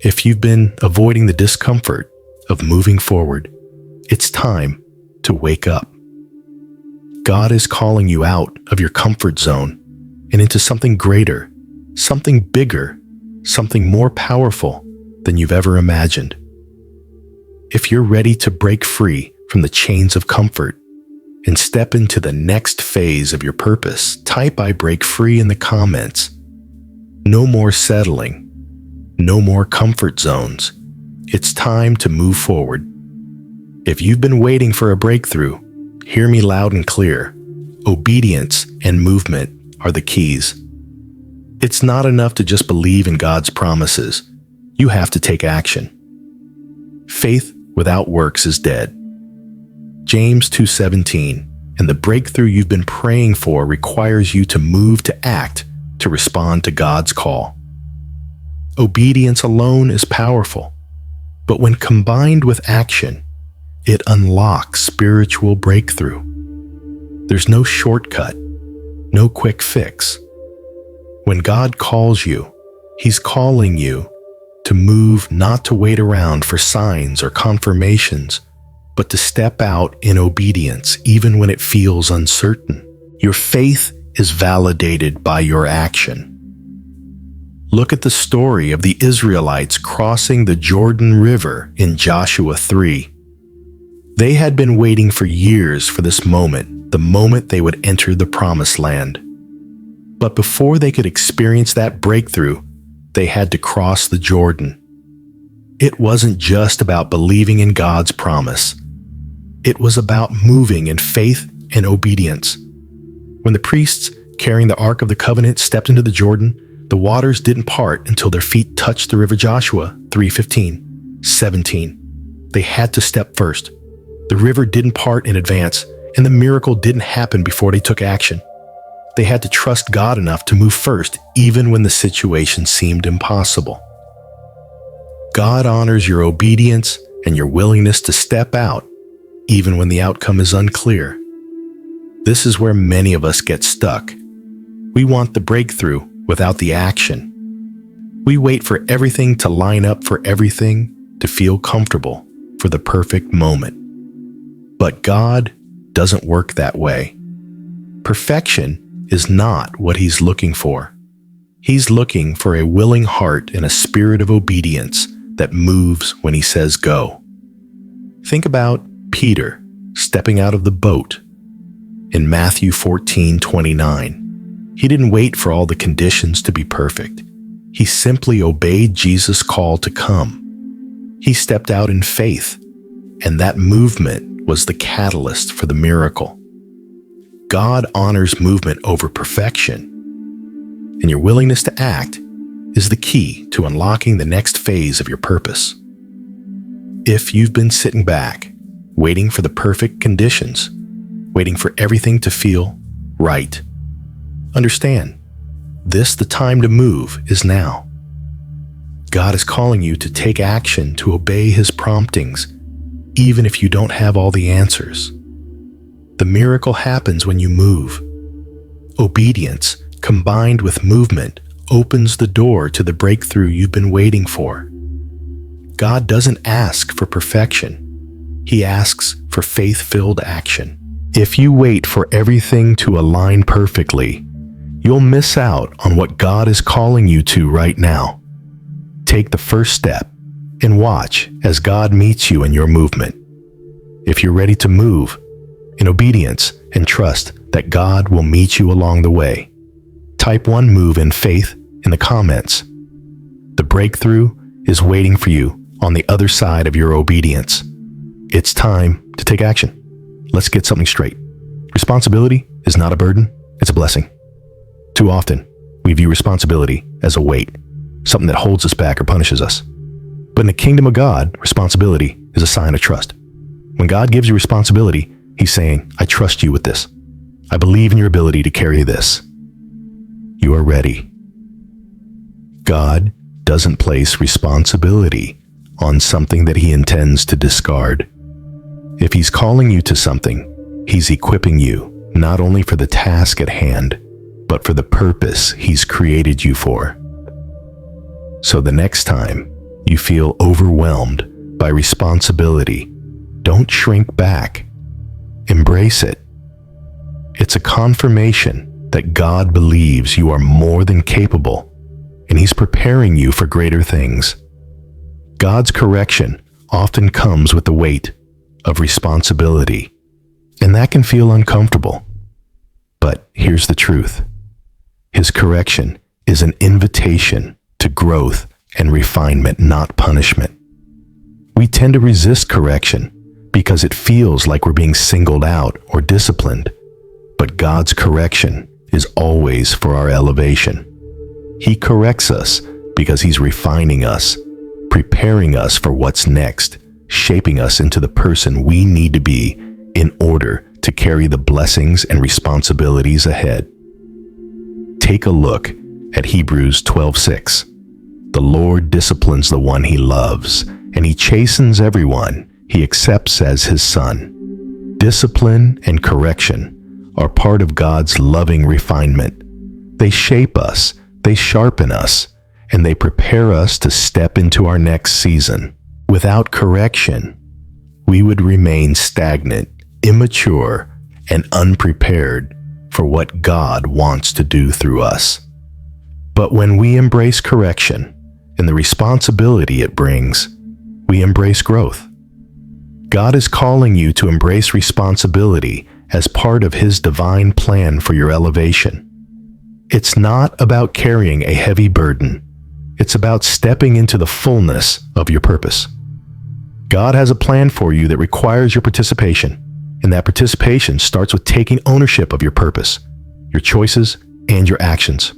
if you've been avoiding the discomfort of moving forward, it's time to wake up. God is calling you out of your comfort zone and into something greater, something bigger, something more powerful than you've ever imagined. If you're ready to break free from the chains of comfort and step into the next phase of your purpose, type "I break free" in the comments. No more settling. No more comfort zones. It's time to move forward. If you've been waiting for a breakthrough, hear me loud and clear. Obedience and movement are the keys. It's not enough to just believe in God's promises. You have to take action. Faith without works is dead. James 2:17, and the breakthrough you've been praying for requires you to move to act, to respond to God's call. Obedience alone is powerful, but when combined with action, it unlocks spiritual breakthrough. There's no shortcut, no quick fix. When God calls you, He's calling you to move, not to wait around for signs or confirmations, but to step out in obedience even when it feels uncertain. Your faith is validated by your action. Look at the story of the Israelites crossing the Jordan River in Joshua 3. They had been waiting for years for this moment, the moment they would enter the Promised Land. But before they could experience that breakthrough, they had to cross the Jordan. It wasn't just about believing in God's promise. It was about moving in faith and obedience. When the priests carrying the Ark of the Covenant stepped into the Jordan, the waters didn't part until their feet touched the river. Joshua 3:15, 17. They had to step first. The river didn't part in advance, and the miracle didn't happen before they took action. They had to trust God enough to move first, even when the situation seemed impossible. God honors your obedience and your willingness to step out, even when the outcome is unclear. This is where many of us get stuck. We want the breakthrough without the action. We wait for everything to line up, for everything to feel comfortable, for the perfect moment. But God doesn't work that way. Perfection is not what He's looking for. He's looking for a willing heart and a spirit of obedience that moves when He says go. Think about Peter stepping out of the boat in Matthew 14:29. He didn't wait for all the conditions to be perfect. He simply obeyed Jesus' call to come. He stepped out in faith, and that movement was the catalyst for the miracle. God honors movement over perfection, and your willingness to act is the key to unlocking the next phase of your purpose. If you've been sitting back, waiting for the perfect conditions, waiting for everything to feel right, understand, the time to move is now. God is calling you to take action, to obey His promptings, even if you don't have all the answers. The miracle happens when you move. Obedience, combined with movement, opens the door to the breakthrough you've been waiting for. God doesn't ask for perfection. He asks for faith-filled action. If you wait for everything to align perfectly, you'll miss out on what God is calling you to right now. Take the first step and watch as God meets you in your movement. If you're ready to move in obedience and trust that God will meet you along the way, type one move in faith in the comments. The breakthrough is waiting for you on the other side of your obedience. It's time to take action. Let's get something straight. Responsibility is not a burden, it's a blessing. Too often, we view responsibility as a weight, something that holds us back or punishes us. But in the kingdom of God, responsibility is a sign of trust. When God gives you responsibility, He's saying, I trust you with this. I believe in your ability to carry this. You are ready. God doesn't place responsibility on something that he intends to discard. If he's calling you to something, he's equipping you not only for the task at hand, but for the purpose he's created you for. So the next time you feel overwhelmed by responsibility, don't shrink back. Embrace it. It's a confirmation that God believes you are more than capable, and he's preparing you for greater things. God's correction often comes with the weight of responsibility, and that can feel uncomfortable. But here's the truth. His correction is an invitation to growth and refinement, not punishment. We tend to resist correction because it feels like we're being singled out or disciplined. But God's correction is always for our elevation. He corrects us because he's refining us, preparing us for what's next, shaping us into the person we need to be in order to carry the blessings and responsibilities ahead. Take a look at Hebrews 12:6. The Lord disciplines the one he loves, and he chastens everyone he accepts as his son. Discipline and correction are part of God's loving refinement. They shape us, they sharpen us, and they prepare us to step into our next season. Without correction, we would remain stagnant, immature, and unprepared for what God wants to do through us. But when we embrace correction and the responsibility it brings, we embrace growth. God is calling you to embrace responsibility as part of his divine plan for your elevation. It's not about carrying a heavy burden. It's about stepping into the fullness of your purpose. God has a plan for you that requires your participation, and that participation starts with taking ownership of your purpose, your choices, and your actions.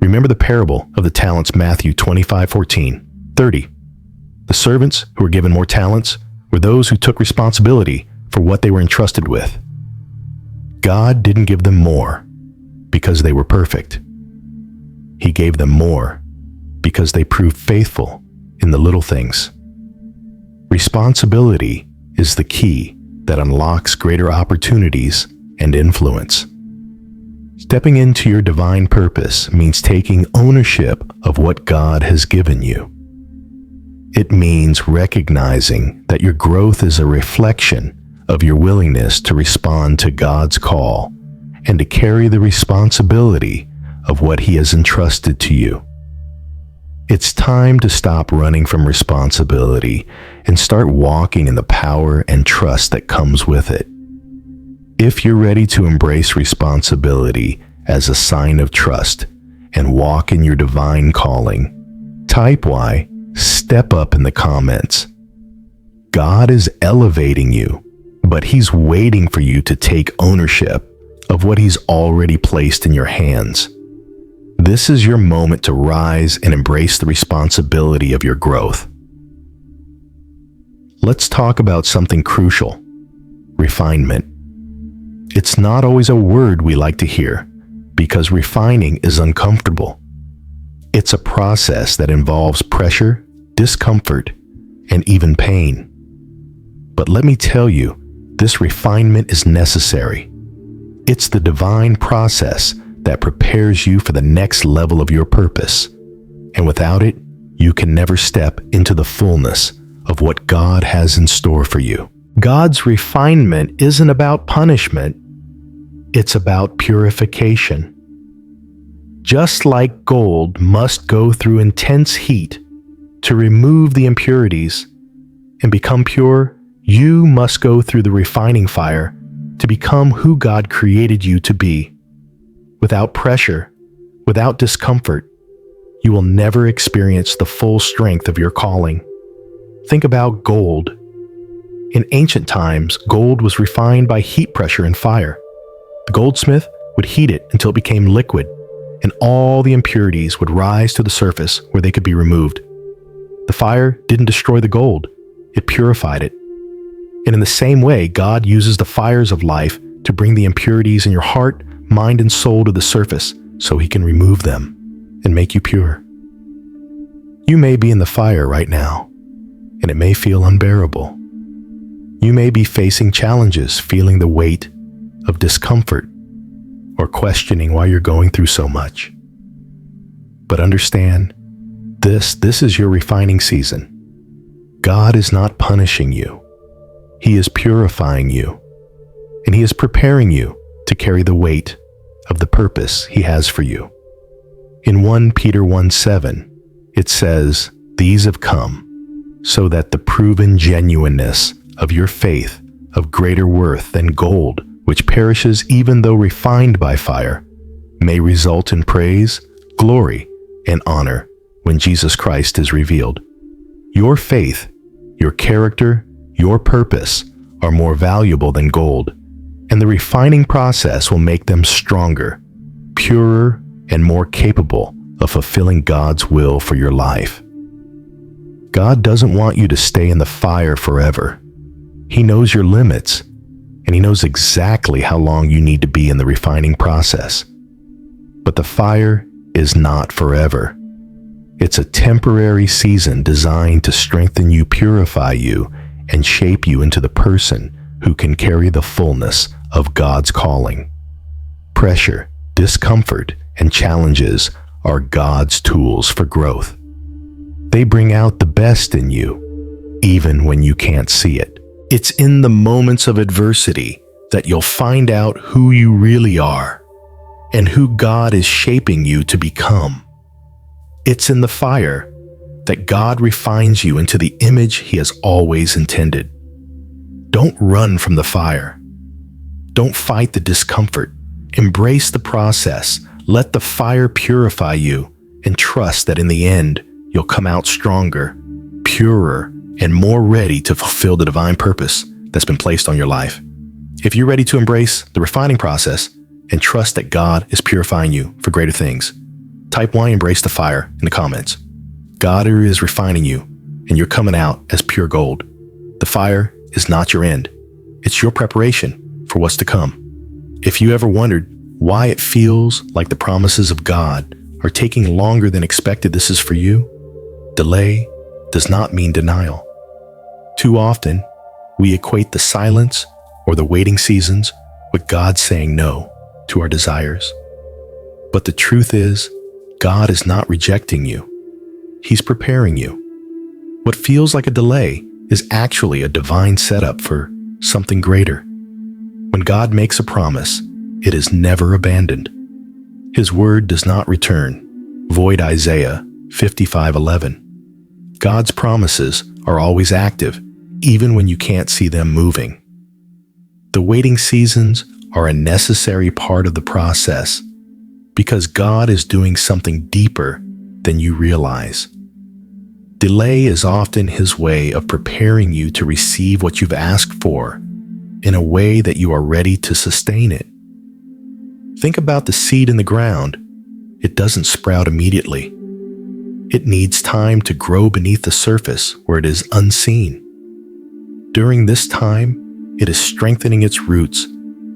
Remember the parable of the talents, Matthew 25:14-30. The servants who were given more talents were those who took responsibility for what they were entrusted with. God didn't give them more because they were perfect. He gave them more because they proved faithful in the little things. Responsibility is the key that unlocks greater opportunities and influence. Stepping into your divine purpose means taking ownership of what God has given you. It means recognizing that your growth is a reflection of your willingness to respond to God's call and to carry the responsibility of what he has entrusted to you. It's time to stop running from responsibility and start walking in the power and trust that comes with it. If you're ready to embrace responsibility as a sign of trust and walk in your divine calling, type Y, step up in the comments. God is elevating you, but he's waiting for you to take ownership of what he's already placed in your hands. This is your moment to rise and embrace the responsibility of your growth. Let's talk about something crucial: refinement. It's not always a word we like to hear because refining is uncomfortable. It's a process that involves pressure, discomfort, and even pain. But let me tell you, this refinement is necessary. It's the divine process that prepares you for the next level of your purpose. And without it, you can never step into the fullness of what God has in store for you. God's refinement isn't about punishment. It's about purification. Just like gold must go through intense heat to remove the impurities and become pure, you must go through the refining fire to become who God created you to be. Without pressure, without discomfort, you will never experience the full strength of your calling. Think about gold. In ancient times, gold was refined by heat pressure and fire. The goldsmith would heat it until it became liquid, and all the impurities would rise to the surface where they could be removed. The fire didn't destroy the gold, it purified it. And in the same way, God uses the fires of life to bring the impurities in your heart, mind, and soul to the surface so he can remove them and make you pure. You may be in the fire right now, and it may feel unbearable. You may be facing challenges, feeling the weight of discomfort, or questioning why you're going through so much. But understand, this is your refining season. God is not punishing you. He is purifying you, and He is preparing you to carry the weight of the purpose He has for you. In 1 Peter 1:7, it says, "These have come so that the proven genuineness of your faith, of greater worth than gold, which perishes even though refined by fire, may result in praise, glory, and honor when Jesus Christ is revealed." Your faith, your character, your purpose are more valuable than gold, and the refining process will make them stronger, purer, and more capable of fulfilling God's will for your life. God doesn't want you to stay in the fire forever. He knows your limits, and He knows exactly how long you need to be in the refining process. But the fire is not forever. It's a temporary season designed to strengthen you, purify you, and shape you into the person who can carry the fullness of God's calling. Pressure, discomfort, and challenges are God's tools for growth. They bring out the best in you, even when you can't see it. It's in the moments of adversity that you'll find out who you really are and who God is shaping you to become. It's in the fire that God refines you into the image He has always intended. Don't run from the fire. Don't fight the discomfort. Embrace the process. Let the fire purify you, and trust that in the end, you'll come out stronger, purer, and more ready to fulfill the divine purpose that's been placed on your life. If you're ready to embrace the refining process and trust that God is purifying you for greater things, type "I embrace the fire" in the comments. God is refining you, and you're coming out as pure gold. The fire is not your end. It's your preparation for what's to come. If you ever wondered why it feels like the promises of God are taking longer than expected, this is for you. Delay does not mean denial. Too often, we equate the silence or the waiting seasons with God saying no to our desires. But the truth is, God is not rejecting you. He's preparing you. What feels like a delay is actually a divine setup for something greater. When God makes a promise, it is never abandoned. His word does not return void. Isaiah 55:11. God's promises are always active, even when you can't see them moving. The waiting seasons are a necessary part of the process because God is doing something deeper than you realize. Delay is often His way of preparing you to receive what you've asked for in a way that you are ready to sustain it. Think about the seed in the ground. It doesn't sprout immediately. It needs time to grow beneath the surface where it is unseen. During this time, it is strengthening its roots,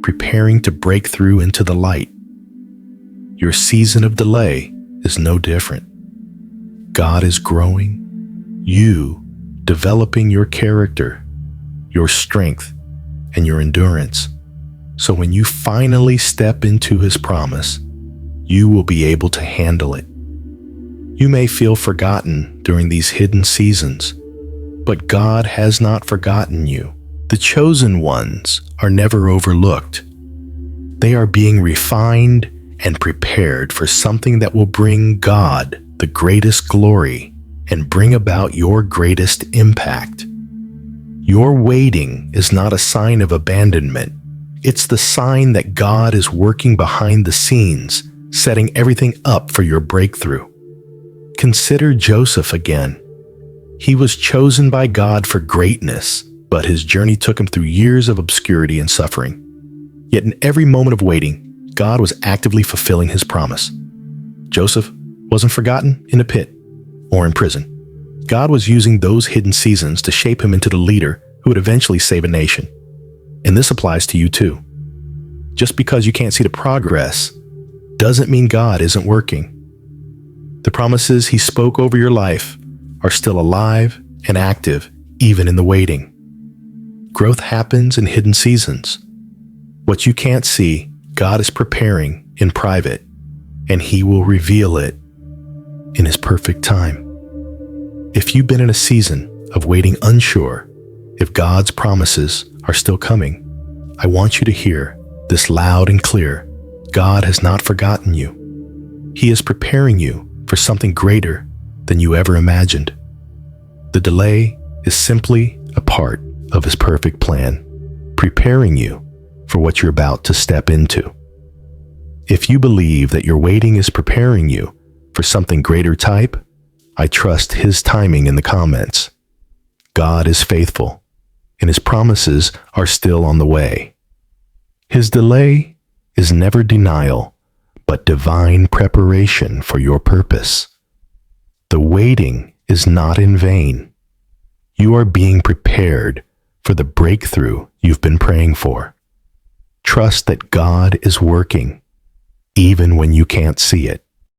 preparing to break through into the light. Your season of delay is no different. God is growing, you developing your character, your strength, and your endurance. So when you finally step into His promise, you will be able to handle it. You may feel forgotten during these hidden seasons, but God has not forgotten you. The chosen ones are never overlooked. They are being refined and prepared for something that will bring God the greatest glory and bring about your greatest impact. Your waiting is not a sign of abandonment. It's the sign that God is working behind the scenes, setting everything up for your breakthrough. Consider Joseph again. He was chosen by God for greatness, but his journey took him through years of obscurity and suffering. Yet in every moment of waiting, God was actively fulfilling His promise. Joseph wasn't forgotten in a pit or in prison. God was using those hidden seasons to shape him into the leader who would eventually save a nation. And this applies to you too. Just because you can't see the progress doesn't mean God isn't working. The promises He spoke over your life are still alive and active even in the waiting. Growth happens in hidden seasons. What you can't see, God is preparing in private, and He will reveal it in His perfect time. If you've been in a season of waiting unsure if God's promises are still coming, I want you to hear this loud and clear. God has not forgotten you. He is preparing you for something greater than you ever imagined. The delay is simply a part of His perfect plan, preparing you for what you're about to step into. If you believe that your waiting is preparing you for something greater, type, I trust His timing in the comments. God is faithful, and His promises are still on the way. His delay is never denial, but divine preparation for your purpose. The waiting is not in vain. You are being prepared for the breakthrough you've been praying for. Trust that God is working, even when you can't see it.